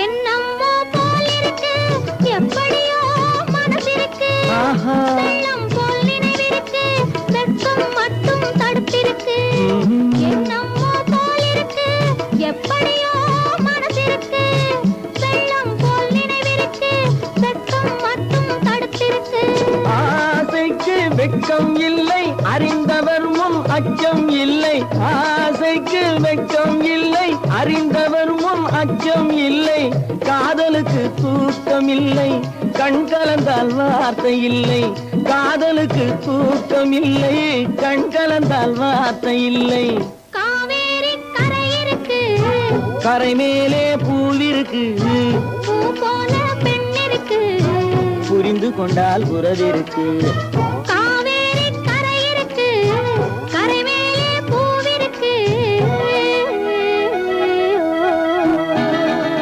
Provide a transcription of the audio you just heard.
என்னம்மோ போல் இருக்கு எப்படியோ மனசிருக்கு வெள்ளம் போல் நினைவிருக்கு வெட்கம் மட்டும் தடுத்திருக்கு என்னம்மோ போல் இருக்கு எப்படியோ மனசிருக்கு வெள்ளம் போல் நினைவிருக்கு வெட்கம் மட்டும் தடுத்திருக்கு ஆசைக்கு வெட்கம் இல்லை அறிந்தவர் முன் அச்சம் இல்லை ஆசைக்கு வெட்கம் இல்லை அறிந்தவர் முன் அச்சம் இல்லை காதலுக்கு தூக்கம் இல்லை கண் கலந்தால் வார்த்தை இல்லை காதலுக்கு தூக்கம் இல்லை கண் கலந்தால் வார்த்தை இல்லை காவேரி கரை இருக்கு கரை மேலே பூவிருக்கு பூ போல பெண் இருக்கு புரிந்து கொண்டால் உறவிருக்கு